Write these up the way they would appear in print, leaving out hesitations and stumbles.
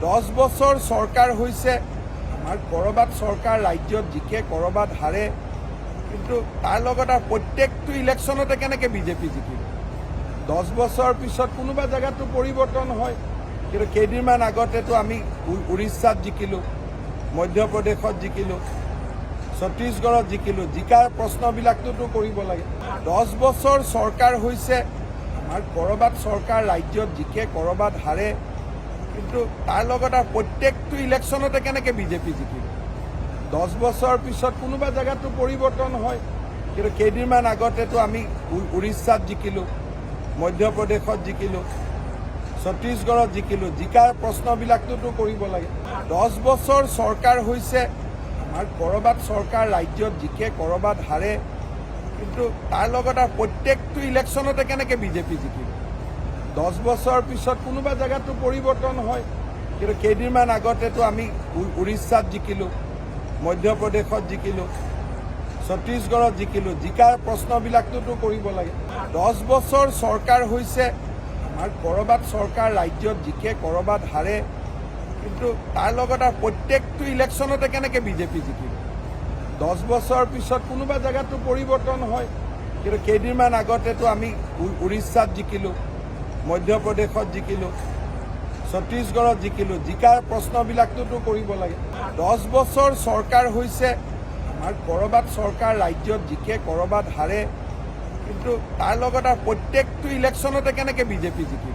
10 বছৰ চৰকাৰ হৈছে আমাৰ কৰবাত চৰকাৰ ৰাজ্যত জিকে কৰবাত হাৰে কিন্তু তাৰ লগত আৰু প্ৰত্যেকটো ইলেকশ্যনতে কেনেকৈ বিজেপি জিকিব 10 বছৰ পিছত কোনোবা জেগাতো পৰিৱৰ্তন হয় কিন্তু কেইদিনমান আগতেতো আমি উৰিষ্যাত জিকিলোঁ মধ্যপ্ৰদেশত জিকিলোঁ ছত্তীশগড়ত জিকিলোঁ জিকাৰ প্ৰশ্নবিলাকটোতো কৰিব লাগে 10 বছৰ চৰকাৰ হৈছে আমাৰ কৰবাত চৰকাৰ ৰাজ্যত জিকে কৰবাত হাৰে কিন্তু তাৰ লগত আৰু প্ৰত্যেকটো ইলেকশ্যনতে কেনেকৈ বিজেপি জিকিব 10 বছৰ পিছত কোনোবা জেগাতো পৰিৱৰ্তন হয় কিন্তু কেইদিনমান আগতেতো আমি উৰিষ্যাত জিকিলোঁ মধ্যপ্ৰদেশত জিকিলোঁ ছত্তীশগড়ত জিকিলোঁ জিকাৰ প্ৰশ্নবিলাকটোতো কৰিব লাগে 10 বছৰ চৰকাৰ হৈছে আমাৰ কৰবাত চৰকাৰ ৰাজ্যত জিকে কৰবাত হাৰে কিন্তু তাৰ লগত আৰু প্ৰত্যেকটো ইলেকশ্যনতে কেনেকৈ বিজেপি জিকিব 10 বছৰ পিছত কোনোবা জেগাতো পৰিৱৰ্তন হয় কিন্তু কেইদিনমান আগতেতো আমি উৰিষ্যাত জিকিলোঁ মধ্যপ্ৰদেশত জিকিলোঁ ছত্তীশগড়ত জিকিলোঁ জিকাৰ প্ৰশ্নবিলাকটোতো কৰিব লাগে 10 বছৰ চৰকাৰ হৈছে আমাৰ কৰবাত চৰকাৰ ৰাজ্যত জিকে কৰবাত হাৰে কিন্তু তাৰ লগত আৰু প্ৰত্যেকটো ইলেকশ্যনতে কেনেকৈ বিজেপি জিকিব 10 বছৰ পিছত কোনোবা জেগাতো পৰিৱৰ্তন হয় কিন্তু কেইদিনমান আগতেতো আমি উৰিষ্যাত জিকিলোঁ মধ্যপ্ৰদেশত জিকিলোঁ ছত্তীশগড়ত জিকিলোঁ জিকাৰ প্ৰশ্নবিলাকটোতো কৰিব লাগে 10 বছৰ চৰকাৰ হৈছে আমাৰ কৰবাত চৰকাৰ ৰাজ্যত জিকে কৰবাত হাৰে কিন্তু তাৰ লগত আৰু প্ৰত্যেকটো ইলেকশ্যনতে কেনেকৈ বিজেপি জিকিব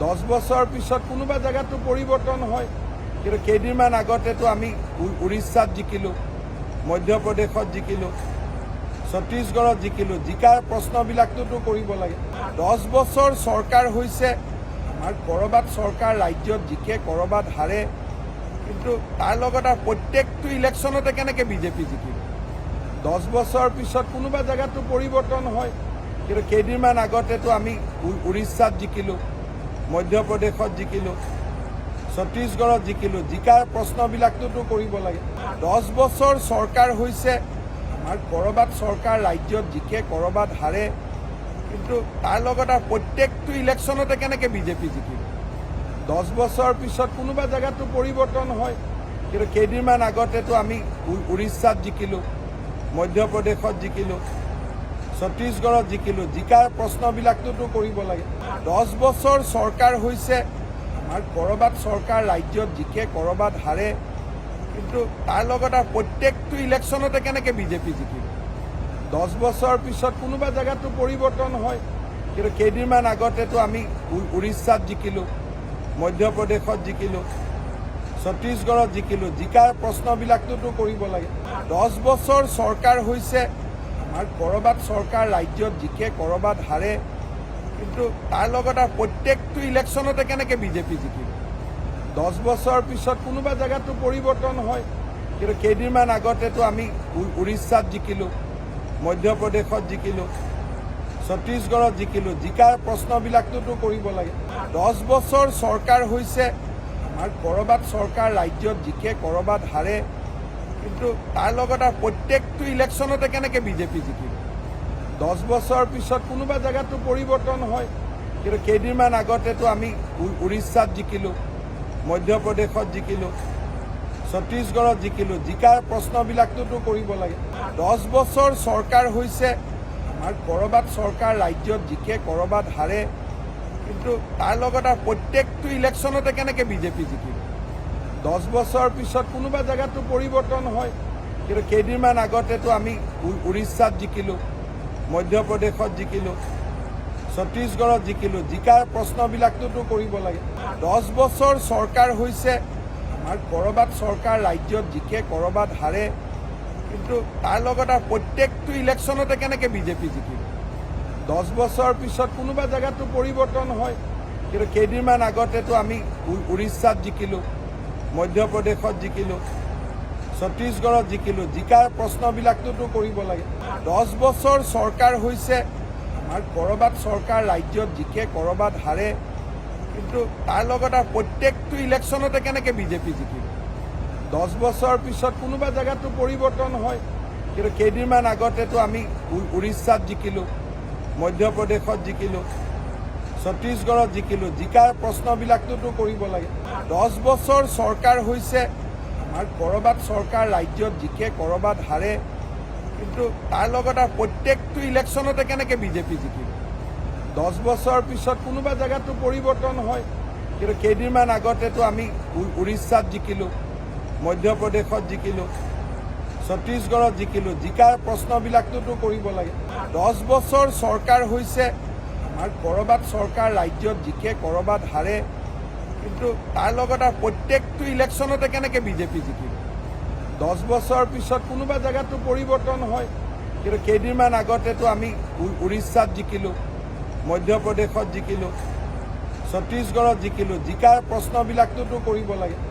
10 বছৰ পিছত কোনোবা জেগাতো পৰিৱৰ্তন হয় কিন্তু কেইদিনমান আগতেতো আমি উৰিষ্যাত জিকিলোঁ মধ্যপ্ৰদেশত জিকিলোঁ ছত্তীশগড়ত জিকিলোঁ জিকাৰ প্ৰশ্নবিলাকটোতো কৰিব লাগে 10 বছৰ চৰকাৰ হৈছে আমাৰ কৰবাত চৰকাৰ ৰাজ্যত জিকে কৰবাত হাৰে কিন্তু তাৰ লগত আৰু প্ৰত্যেকটো ইলেকশ্যনতে কেনেকৈ বিজেপি জিকিব 10 বছৰ পিছত কোনোবা জেগাতো পৰিৱৰ্তন হয় কিন্তু কেইদিনমান আগতেতো আমি উৰিষ্যাত জিকিলোঁ মধ্যপ্ৰদেশত জিকিলোঁ ছত্তীশগড়ত জিকিলোঁ জিকাৰ প্ৰশ্নবিলাকটোতো কৰিব লাগে 10 বছৰ চৰকাৰ হৈছে আমাৰ কৰবাত চৰকাৰ ৰাজ্যত জিকে কৰবাত হাৰে কিন্তু তাৰ লগত আৰু প্ৰত্যেকটো ইলেকশ্যনতে কেনেকৈ বিজেপি জিকিব 10 বছৰ পিছত কোনোবা জেগাতো পৰিৱৰ্তন হয় কিন্তু কেইদিনমান আগতেতো আমি উৰিষ্যাত জিকিলোঁ মধ্যপ্ৰদেশত জিকিলোঁ ছত্তীশগড়ত জিকিলোঁ জিকাৰ প্ৰশ্নবিলাকটোতো কৰিব লাগে 10 বছৰ চৰকাৰ হৈছে আমাৰ কৰবাত চৰকাৰ ৰাজ্যত জিকে কৰবাত হাৰে কিন্তু তাৰ লগত আৰু প্ৰত্যেকটো ইলেকশ্যনতে কেনেকৈ বিজেপি জিকিব 10 বছৰ পিছত কোনোবা জেগাতো পৰিৱৰ্তন হয় কিন্তু কেইদিনমান আগতেতো আমি উৰিষ্যাত জিকিলোঁ মধ্যপ্ৰদেশত জিকিলোঁ ছত্তীশগড়ত জিকিলোঁ জিকাৰ প্ৰশ্নবিলাকটোতো কৰিব লাগে 10 বছৰ চৰকাৰ হৈছে আমাৰ কৰবাত চৰকাৰ ৰাজ্যত জিকে কৰবাত হাৰে কিন্তু তাৰ লগত আৰু প্ৰত্যেকটো ইলেকশ্যনতে কেনেকৈ বিজেপি জিকিব 10 বছৰ পিছত কোনোবা জেগাতো পৰিৱৰ্তন হয় কিন্তু কেইদিনমান আগতেতো আমি উৰিষ্যাত জিকিলোঁ মধ্যপ্ৰদেশত জিকিলোঁ ছত্তীশগড়ত জিকিলোঁ জিকাৰ প্ৰশ্নবিলাকটোতো কৰিব লাগে 10 বছৰ চৰকাৰ হৈছে আমাৰ কৰবাত চৰকাৰ ৰাজ্যত জিকে কৰবাত হাৰে কিন্তু তাৰ লগত আৰু প্ৰত্যেকটো ইলেকশ্যনতে কেনেকৈ বিজেপি জিকিব 10 বছৰ পিছত কোনোবা জেগাতো পৰিৱৰ্তন হয় কিন্তু কেইদিনমান আগতেতো আমি উৰিষ্যাত জিকিলোঁ মধ্যপ্ৰদেশত জিকিলোঁ ছত্তীশগড়ত জিকিলোঁ জিকাৰ প্ৰশ্নবিলাকটোতো কৰিব লাগে 10 বছৰ চৰকাৰ হৈছে আমাৰ কৰবাত চৰকাৰ ৰাজ্যত জিকে কৰবাত হাৰে কিন্তু তাৰ লগত আৰু প্ৰত্যেকটো ইলেকশ্যনতে কেনেকৈ বিজেপি জিকিব 10 বছৰ পিছত কোনোবা জেগাতো পৰিৱৰ্তন হয় কিন্তু কেইদিনমান আগতেতো আমি উৰিষ্যাত জিকিলোঁ মধ্যপ্ৰদেশত জিকিলোঁ ছত্তীশগড়ত জিকিলোঁ জিকাৰ প্ৰশ্নবিলাকটোতো কৰিব লাগে 10 বছৰ চৰকাৰ হৈছে আমাৰ কৰবাত চৰকাৰ ৰাজ্যত জিকে কৰবাত হাৰে কিন্তু তাৰ লগত আৰু প্ৰত্যেকটো ইলেকশ্যনতে কেনেকৈ বিজেপি জিকিব 10 বছৰ পিছত কোনোবা জেগাতো পৰিৱৰ্তন হয় কিন্তু কেইদিনমান আগতেতো আমি উৰিষ্যাত জিকিলোঁ মধ্যপ্ৰদেশত জিকিলোঁ ছত্তীশগড়ত জিকিলোঁ জিকাৰ প্ৰশ্নবিলাকটোতো কৰিব লাগে 10 বছৰ চৰকাৰ হৈছে আমাৰ কৰবাত চৰকাৰ ৰাজ্যত জিকে কৰবাত হাৰে কিন্তু তাৰ লগত আৰু প্ৰত্যেকটো ইলেকশ্যনতে কেনেকৈ বিজেপি জিকিব 10 বছৰ পিছত কোনোবা জেগাতো পৰিৱৰ্তন হয় কিন্তু কেইদিনমান আগতেতো আমি উৰিষ্যাত জিকিলোঁ মধ্যপ্ৰদেশত জিকিলোঁ ছত্তীশগড়ত জিকিলোঁ, জিকাৰ প্ৰশ্নবিলাকটোতো কৰিব লাগে। 10 বছৰ চৰকাৰ হৈছে, আমাৰ ক'ৰবাত চৰকাৰ ৰাজ্যত জিকে, ক'ৰবাত হাৰে, কিন্তু তাৰ লগত আৰু প্ৰত্যেকটো ইলেকশ্যনতে কেনেকৈ বিজেপি জিকিব? 10 বছৰ পিছত কোনোবা জেগাতো পৰিৱৰ্তন হয়, কিন্তু কেইদিনমান আগতেতো আমি উৰিষ্যাত জিকিলোঁ, মধ্যপ্ৰদেশত জিকিলোঁ, ছত্তীশগড়ত জিকিলোঁ, জিকাৰ প্ৰশ্নবিলাকটোতো কৰিব লাগে। 10 বছৰ চৰকাৰ হৈছে, আমাৰ ক'ৰবাত চৰকাৰ ৰাজ্যত জিকে, ক'ৰবাত হাৰে, কিন্তু তাৰ লগত আৰু প্ৰত্যেকটো ইলেকশ্যনতে কেনেকৈ বিজেপি জিকিব? 10 বছৰ পিছত কোনোবা জেগাতো পৰিৱৰ্তন হয়, কিন্তু কেইদিনমান আগতেতো আমি উৰিষ্যাত জিকিলোঁ, মধ্যপ্ৰদেশত জিকিলোঁ, ছত্তীশগড়ত জিকিলোঁ, জিকাৰ প্ৰশ্নবিলাকটোতো কৰিব লাগে।